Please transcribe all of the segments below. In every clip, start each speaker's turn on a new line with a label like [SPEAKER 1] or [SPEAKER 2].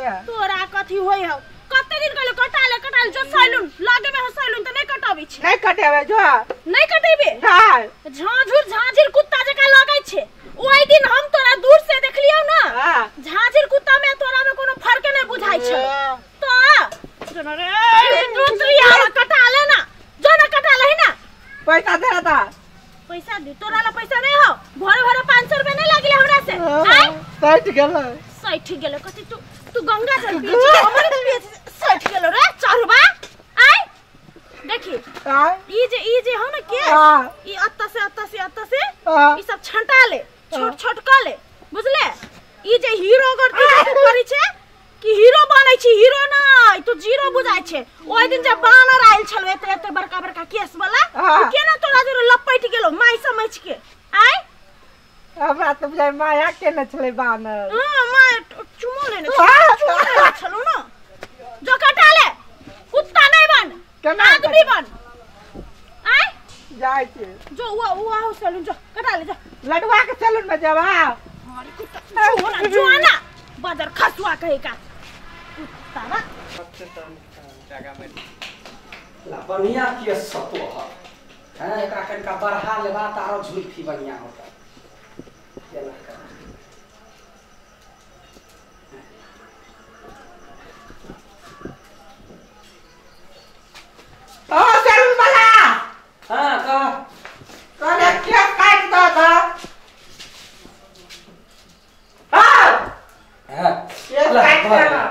[SPEAKER 1] क्या
[SPEAKER 2] तोरा कथी होय हो कते दिन कहले कटाले जो सैलून लागे में सैलून त नहीं कटाबी छै
[SPEAKER 1] नहीं कटेबे जो
[SPEAKER 2] नहीं कटेबे
[SPEAKER 1] हां
[SPEAKER 2] झांझिर कुत्ता जका लागै छै ओइ दिन हम तोरा दूर से देखलियौ ना
[SPEAKER 1] हां
[SPEAKER 2] झांझिर कुत्ता में तोरा में कोनो फर्क नहीं बुझाई छै तो जन रे तू यार कटाले ना जो ना कटाले ना
[SPEAKER 1] पैसा दे रहा
[SPEAKER 2] पैसा दे तोरा ला पैसा नहीं हो भोरे भोरे 500 रुपया नहीं लागले हमरा से आय सैठ गेलो कथि तू गंगा जल पिए छी हमर पिए छी सैठ गेलो रे चढ़बा आय देखी ई जे हम के ई अत्ता से ई सब छंटा ले छोट का ले बुझले ई जे हीरो अगर तू करी छे कि हीरो बनै छी हीरो नै तू जीरो बुझाय छे ओइ दिन जब बानर आइल छलो एते बड़का केस वाला केना तोरा जरो लपट गेलो माई समझ के आय
[SPEAKER 1] हमरा तो बुझाय माया के न छले बानर
[SPEAKER 2] हां माय चुमो लेने छलो ना जो कटाले कुत्ता नहीं बन आदमी बन आय
[SPEAKER 1] जाय छे
[SPEAKER 2] जो वो सैलून जो कटाले जो
[SPEAKER 1] लडवा के सैलून में जावा
[SPEAKER 2] अरे कुत्ता जो ना बाजार खसुआ कहे का कुत्ता ना
[SPEAKER 3] जगह में ला बढ़िया के सतो है एकरा कनका बढ़ा लेबा तारो झुलफी बढ़िया होता केला कर
[SPEAKER 1] ओ सैलून वाला
[SPEAKER 3] हां का
[SPEAKER 1] तोरे क्या काट दो था हां
[SPEAKER 3] हां
[SPEAKER 1] ये काट देना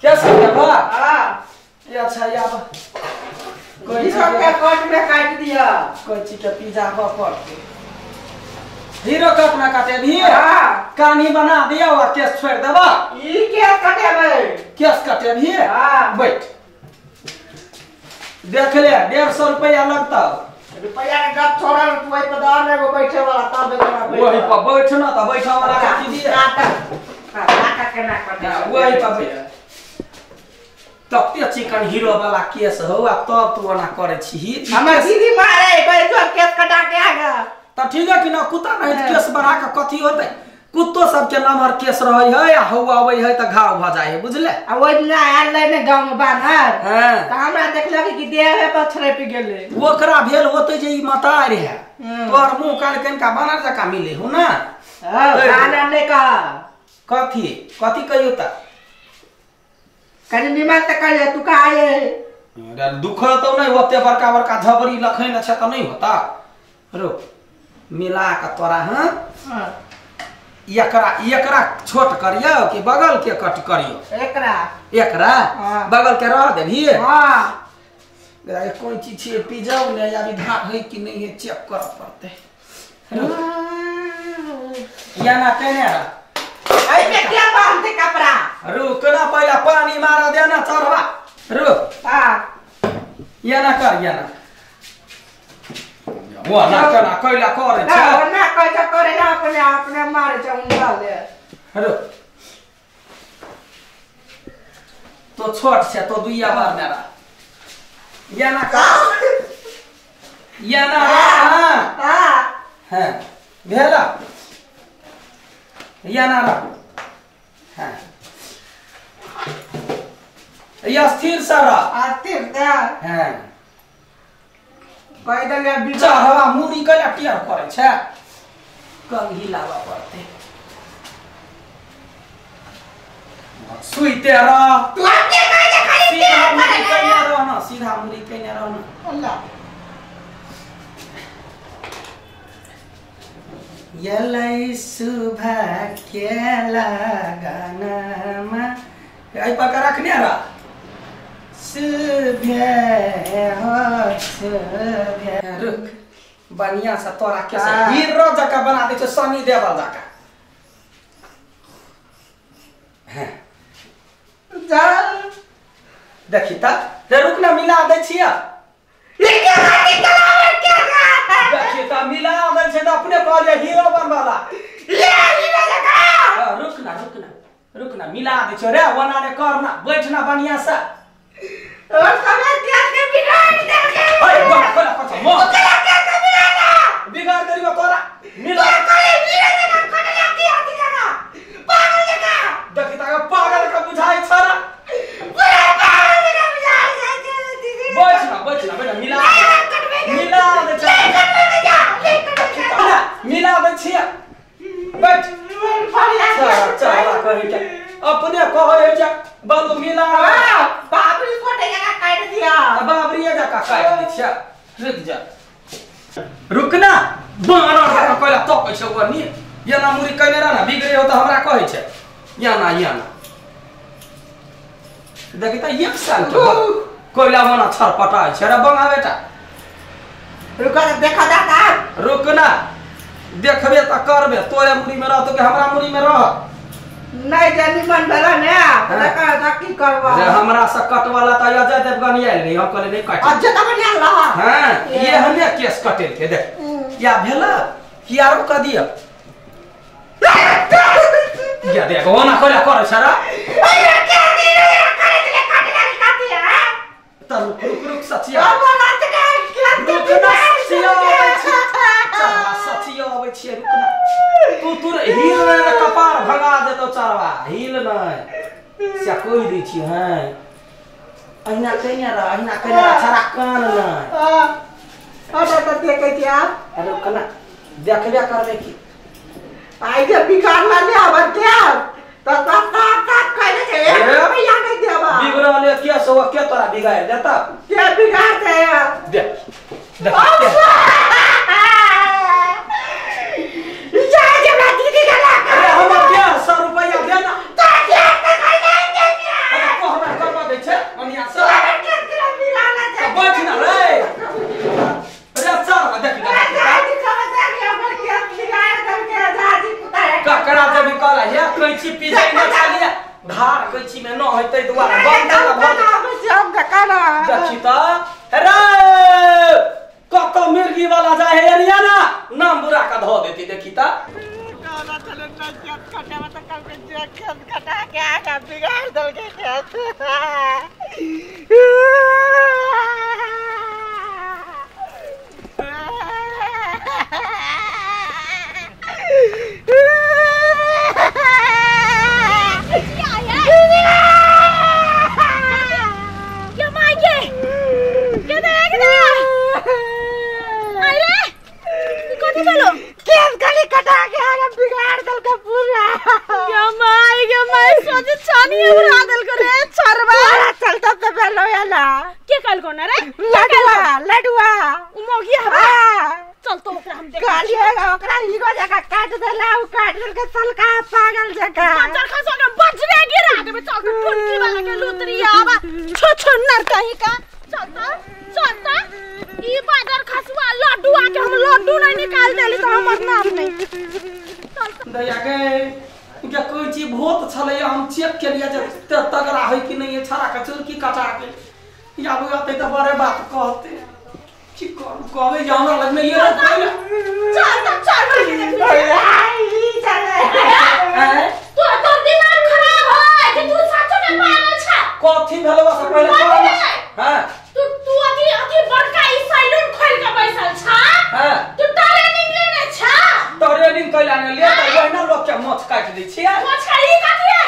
[SPEAKER 3] क्या समझा बा
[SPEAKER 1] हां
[SPEAKER 3] ये अच्छा या बा
[SPEAKER 1] कोई सब के कट में काट दिया
[SPEAKER 3] कोई चीज के पिज्जा पर हीरो कट ना काटे भी
[SPEAKER 1] हां
[SPEAKER 3] कहानी बना दिया और केस छोड़ देबा
[SPEAKER 1] ई के कटेबे
[SPEAKER 3] केस कटे भी
[SPEAKER 1] हां
[SPEAKER 3] बैठ देख ले 150 रुपया लगता
[SPEAKER 1] रुपया के गप छोड़ा तू ओइ पे दान एगो बैठे वाला तब बेचारा
[SPEAKER 3] वही पर बैठ ना त बैठा वाला की दिए
[SPEAKER 1] काटा के ना कटे
[SPEAKER 3] वही पर बैठ तब चिकन हीरो वाला केस हो आ तब तू ना करे छी
[SPEAKER 1] हमर दीदी मारे कोई जो केस कटा के आ गया
[SPEAKER 3] त ठीक है कि ना कुत्ता नहीं केस बढ़ा के कथी होतै कुत्तो सब के नंबर केस रहै है आ हवा आबै है त घाव भ जाय है बुझले
[SPEAKER 1] आ ओइ दिन आयल ने गांव में बानर
[SPEAKER 3] हां
[SPEAKER 1] त हमरा देखलक कि देह पे छरेप गेले
[SPEAKER 3] ओकरा भेल होतै जे ई मतार है तोर मुंह काल कनका बानर जका मिले हो ना
[SPEAKER 1] हां बानर ने का
[SPEAKER 3] कथी कहियो त
[SPEAKER 1] कनी निमन त कह तू का आए
[SPEAKER 3] दुख तो नहीं होते बड़का झबरी लखन अच्छा तो नहीं होता रो मिला का तोरा हां एकरा छोट करियो कि बगल के कट करियो एकरा बगल के रह देभी
[SPEAKER 1] हां
[SPEAKER 3] कोई चीज छे पिज्जा ने या विधा है कि नहीं है चेक कर पड़ते या ना केने
[SPEAKER 1] आई पे क्या बांधते कपड़ा
[SPEAKER 3] रुक ना पहला पानी मारा देना चढ़वा रुक
[SPEAKER 1] हां
[SPEAKER 3] या ना कर या ना वो ना कर कैला करे
[SPEAKER 1] ना ना कैसा करे ना अपने मारे चाउंगा ले
[SPEAKER 3] रुक तो छोट से तो दुइया बार मेरा या ना कर या ना हां हां भेला या ना हां या स्थिर सारा
[SPEAKER 1] अस्थिर दा
[SPEAKER 3] हां
[SPEAKER 1] पैदल या बिचा
[SPEAKER 3] हवा मुरी कला टियर करे छै कम हिलावा पड़ते सुईते रह
[SPEAKER 1] तू अपने कैसे खरीद
[SPEAKER 3] सीधा मुरी कने रहना
[SPEAKER 1] अल्लाह
[SPEAKER 3] यलै सुबह के लगनमा आई पका रखने रा रुक बढ़िया से तोरा कैसे हीरो जका बना दे सनी देवल जका
[SPEAKER 1] जा
[SPEAKER 3] देखी त रुक ना मिला दे छिया देखी त मिला दे छै त अपने कहले हीरो बनवाला रुक ना मिला दे छो रे वना रे करना बैठना बढ़िया से
[SPEAKER 1] और समय क्या के बिगाड़ दे के
[SPEAKER 3] अरे बोला कथा मो
[SPEAKER 1] ओकरा क्या के बिगाड़
[SPEAKER 3] बिगाड़ करियो तोरा मिला
[SPEAKER 1] करे वीर ने खटला की आती जगह पागल जगह
[SPEAKER 3] देखी त पागल का बुझाई कहीं क्या अपने कहे जा बालू मिला
[SPEAKER 1] बाबरी कोटे जगह काट दिया
[SPEAKER 3] बाबरी जगह काट दी छ रुक जा रुकना बारा का कहला तो कहै छ ओनी याना मुरी कने रहना बिगड़े हो त हमरा कहै छ याना देखि त 1 साल के कोइला मना छरपटा छ रे बंगा बेटा
[SPEAKER 1] रुक देखा जाता
[SPEAKER 3] रुकना देखबे त करबे तोरे मुरी में रह तो के हमरा मुरी में रह
[SPEAKER 1] नहीं जानी मन भला ने का की करवा
[SPEAKER 3] रे हमरा से कट वाला त अजय देवगन आइल नहीं हम कहले नहीं कट
[SPEAKER 1] अजय देवगन आइल
[SPEAKER 3] हां ये हमें केस कटेल के देख क्या भेला कियारो क दिया या देख ओना कोला कर छरा
[SPEAKER 1] अरे क्या दी रे करे काटी है
[SPEAKER 3] त रुक सचिया
[SPEAKER 1] बोला त
[SPEAKER 3] रुकना सचिया आबै छी रुकना तू हिल न कपार भगा देतो चरवा हिल न से कोई दै छी हैं अहिना कहिना छरा कान न
[SPEAKER 1] अरे त देखे क्या
[SPEAKER 3] अरे रुकना देखबे करबे की
[SPEAKER 1] आई जे बिगाड़ लाले आवर क्या त कहले छे भैया नहीं देबा
[SPEAKER 3] बिगड़ले क्या सो के तोरा बिगाड़ देता
[SPEAKER 1] क्या बिगाड़ दे
[SPEAKER 3] देख कैची में न होते दुआरा बंद देखी त हेरे कत मिर्गी वाला जाए है यानी ना नाम बुरा का धो देती देखी त
[SPEAKER 1] गाना चले ना कटा मत कल के खेत कटा के आगा बिगाड़ दल के खेत लडुआ
[SPEAKER 2] उमोगी हवा चल तो ओकरा हम देख
[SPEAKER 1] कालिया ओकरा हीरो जगह काट देला उ काट दल के सलका पागल जगह
[SPEAKER 2] पंचर खसो के बजरे गिरा देबे चल तो टुटकी वाला के लुतरी आवा छो नर कहीं का चल तो ई बादर खसवा लड्डू आके हम लड्डू नहीं निकाल देली तो हमर नाम नहीं चल
[SPEAKER 3] दया के क्या कोई चीज बहुत छले हम चेक के लिए जब तगड़ा है कि नहीं है छरा का चुरकी काटा के या वो आते तो बड़े बात कहते कि कहवे जाना लग में ये
[SPEAKER 2] चल तू तो दिमाग खराब है कि तू सचो में पागल छ
[SPEAKER 3] कथि भेलवा से पहले हां
[SPEAKER 2] तू अथी बड़का ई सैलून खोल के बैसल छ
[SPEAKER 3] हां
[SPEAKER 2] तू ट्रेनिंग लेने छ
[SPEAKER 3] ट्रेनिंग कैला ने ले त वही ना लोग के मोछ काट दै छी
[SPEAKER 2] मोछ का ई काटी है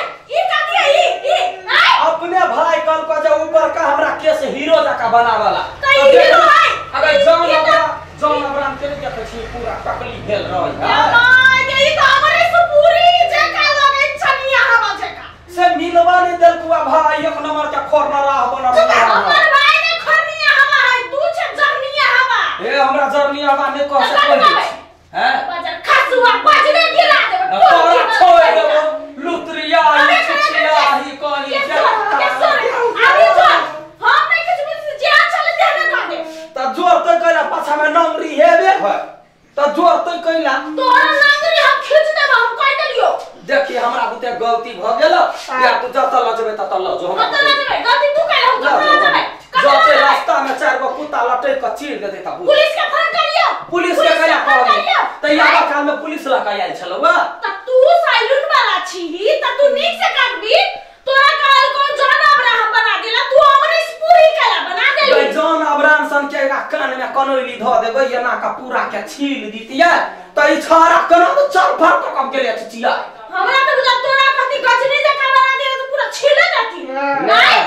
[SPEAKER 3] अपने भाई कल को जब ऊपर का हमरा केस हीरो जका बनावाला
[SPEAKER 2] हीरो है
[SPEAKER 3] अगर जौन अबराम के देखे छी पूरा टकली भेल रही है
[SPEAKER 2] ये तो हमरे से पूरी जका लगे छनिया हवा जका
[SPEAKER 3] से मिलवा ने देलकुआ भाई एक नंबर के खोरना राह बना
[SPEAKER 2] हमर भाई ने खोरनिया हवा है तू छ जरनिया हवा
[SPEAKER 3] ए हमरा जरनिया हवा ने कह सकै छी हैं
[SPEAKER 2] बाजार खसुआ बाजरे गिरा देबे
[SPEAKER 3] तोरा छोड़ देबो लुतरिया ई छिछिया ही कोनी
[SPEAKER 2] अभी जो हम नहीं कुछ भी जे चले देने कर दे
[SPEAKER 3] त जोर त कइला पाछा में नंबरी हेबे है त जोर त कइला
[SPEAKER 2] तोरा नंबरी हम खींच देब हम कह देलियो
[SPEAKER 3] देखी हमरा बुते गलती भ गेल या तू जत ल जेबे तत ल जो हम
[SPEAKER 2] कत ल जेबे गलती तू कइला हम कत ल जेबे
[SPEAKER 3] जते रास्ता में चार गो कुत्ता लटक के चीर देते त
[SPEAKER 2] पुलिस के फोन करियो
[SPEAKER 3] पुलिस के कया कहली त याबा काल में पुलिस लगा आइल छलो बा
[SPEAKER 2] त तू सैलून वाला छी त तू नीक से काटबी तोरा काल को जॉन अब्राहम बना देला तू अमरीश पुरी केला बना देली
[SPEAKER 3] जॉन अब्राहम सन के कान में कनोली ध देबे एना का पूरा के छील दीतिया त ई छारा कना तो चार फाड़ क कम के ले छिया
[SPEAKER 2] हमरा तो बुझा तोरा कति गजनी जका बना दे तो पूरा छीले जाती नहीं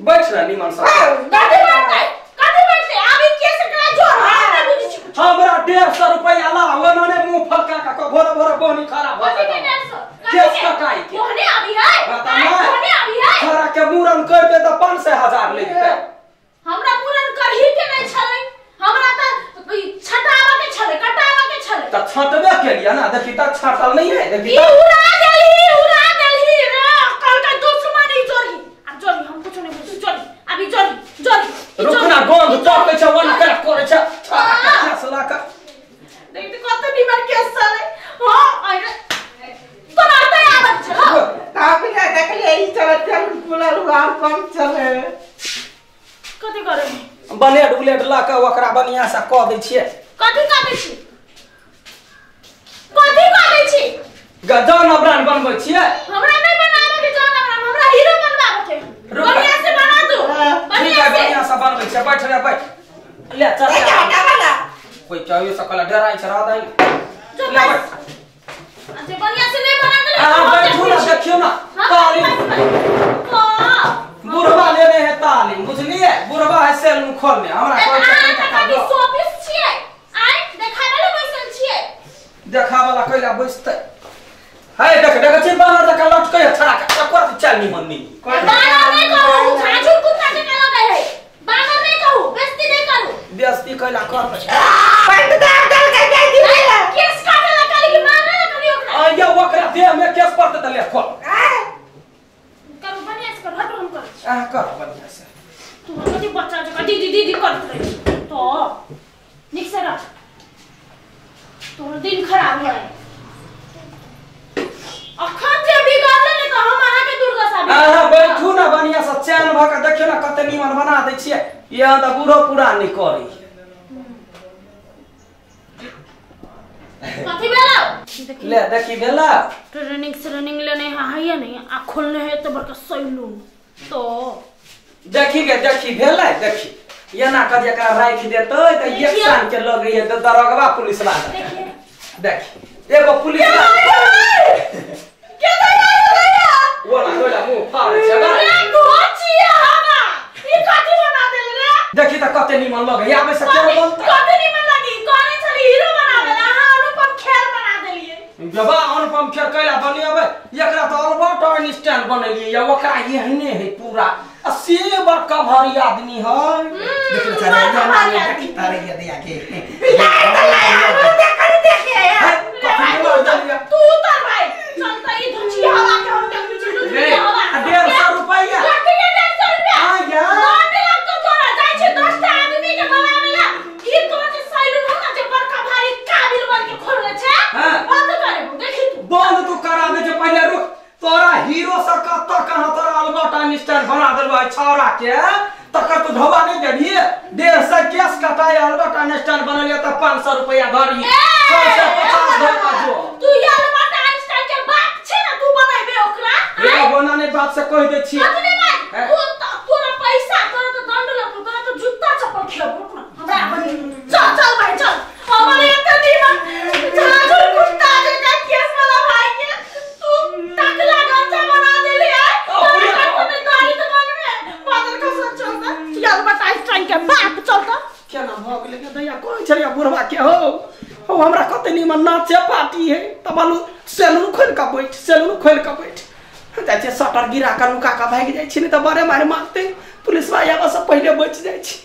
[SPEAKER 3] बैठ ना निमन सब
[SPEAKER 2] कति बैठे अभी केस करा जो हमरा बुझी छी
[SPEAKER 3] हमरा 150 रुपया ला ओने मुंह फलका का भोर भोर बोनी खराब हो
[SPEAKER 2] कति 150
[SPEAKER 3] केस का काई के
[SPEAKER 2] कोने
[SPEAKER 3] या ना देखी त छाटल नहीं है देखी
[SPEAKER 2] ई उड़ा देली रे कल का दुश्मनी जोरी अब जोरी हम कुछ नहीं बुझ जोरी अभी जोरी
[SPEAKER 3] रुकना गोंद चौक छ वन कर करे छ छाटा के सला का
[SPEAKER 2] देख तो कत बीमार के साले हां आइरे तो नाते आदत छ
[SPEAKER 1] काफी ना देख ले ई चलत पुला लुगा कम चले
[SPEAKER 2] कथि करे
[SPEAKER 3] बने डुलेट ला के ओकरा बनिया से क दै छियै
[SPEAKER 2] कथि काटे छी कथि काटे छी
[SPEAKER 3] गजन अबरान बनबै छियै
[SPEAKER 2] हमरा नहीं बनावे के जान हमरा हीरो बनवावे के बढ़िया से बना दो
[SPEAKER 3] बढ़िया से बनबै छियै बैठ रे बैठ ले चल
[SPEAKER 1] हटा वाला
[SPEAKER 3] कोई चाहिए सकला डराई छरा दई ले बैठ
[SPEAKER 2] अच्छा बढ़िया से नहीं बना दे
[SPEAKER 3] हां बैठो ना देखियो ना ताली बुढ़वा ले रहे हैं तालीम बुझलिए बुढ़वा है सैलून खोलने हमरा कोई नहीं का दो
[SPEAKER 2] ऑफिस छिए आइ देखावे ले बैसल छिए
[SPEAKER 3] देखा वाला कइला बैसते है देख छी बानर देख लटके छड़ा के कर चल नी मन्नी
[SPEAKER 2] बानर नहीं कहू झाझू कुत्ता के लगे है बानर नहीं कहू बेइज्जती नहीं करू
[SPEAKER 3] बेइज्जती कइला कर
[SPEAKER 1] पैंट दार दल के दे दी
[SPEAKER 2] केस काटे ला काली की मारने ला कनी ओकरा
[SPEAKER 3] आ ये ओकरा देह में केस पड़ते त ले खोल
[SPEAKER 2] करू बढ़िया से कर हट हम कर
[SPEAKER 3] कर बढ़िया से
[SPEAKER 2] तू कथि बच्चा जका दीदी करत रही तो निक से रख तोर दिन खराब है अखन जे बिगाड़ले ने तो हम आहा के दुर्गा साबित
[SPEAKER 3] हां बैठू ना बढ़िया से चैन भ के देखियो ना कते निमन बना दै छियै ये त बूढ़ो पूरा नहीं करी
[SPEAKER 2] कथि बेला
[SPEAKER 3] ले देखी बेला
[SPEAKER 2] ट्रेनिंग लेने है नहीं आ खोलने है तो बड़का सैलून तो
[SPEAKER 3] देखी भेलै देखी ये ना कर एकरा राख देतै त एक साल के लगे है त दरोगवा पुलिस वाला देख एगो पुलिस
[SPEAKER 2] क्या भैया
[SPEAKER 3] वो ना तोला मुंह फाड़ छै ना
[SPEAKER 2] रे धोचिया हवा ई कथि बना देले रे
[SPEAKER 3] देखी त कते निमन लगे आबे से केना बनतै
[SPEAKER 2] कथि निमन लगी कोने छली हीरो बना देला हां अनुपम खेर बना देलिए
[SPEAKER 3] जबा अनुपम खेर कैला बनियाबे एकरा त अल्बर्ट आइंस्टाइन बनेलिए या ओकरा एहने है पूरा अस्सी बड़का भारी आदमी है
[SPEAKER 1] देख चले ये देखी तारे ये दिया के
[SPEAKER 2] तू उतर भाई चलता ई धुची हवा के हम देख पीछे धुची हवा
[SPEAKER 3] 150 रुपया
[SPEAKER 2] कथि के 150 रुपया
[SPEAKER 3] आ गया
[SPEAKER 2] कौन लग तो तोरा जाय छै 10 टा आदमी के बनावेला ई तो जे सैलून हो ना जे बड़का भारी काबिल बन के खोलले छै बंद करे देखी तू
[SPEAKER 3] बंद तू करा दे जे पहले रुक तोरा हीरो से कत कहां तोरा अल्बर्ट आइंस्टाइन बना देलवा छौरा के तकर तू ढोबा नहीं देबी 150 केस कटाए अल्बर्ट आइंस्टाइन बनलिए त 500 रुपया धरी 650 धोका जो
[SPEAKER 2] तू ये अल्बर्ट आइंस्टाइन के बाप छै ना तू बनाइबे ओकरा
[SPEAKER 3] ये बनाने बात से कह दे छी
[SPEAKER 2] कथि नहीं भाई तोरा पैसा तोरा तो दंड लगतो तोरा तो जूता चप्पल खिलाबो ना हमरा चल भाई चल हमारे एक दीवान झाझुर कुत्ता जे का केस वाला भाई के तू टकला गंजा बना देली है तोरा कथि गाड़ी तो बन में फादर का सच चलता ये अल्बर्ट आइंस्टाइन के बाप चलता
[SPEAKER 3] क्या नाम हो गेले के दैया कोन छरिया बुढ़वा के हो हमरा कते निमन नाचे पार्टी है तबालू सैलून खोल के बैठ जाचे शटर गिरा कर लुका का भाग जाय छी नहीं त बड़े मारे मारते पुलिस वाला सब पहले बच जाय छी।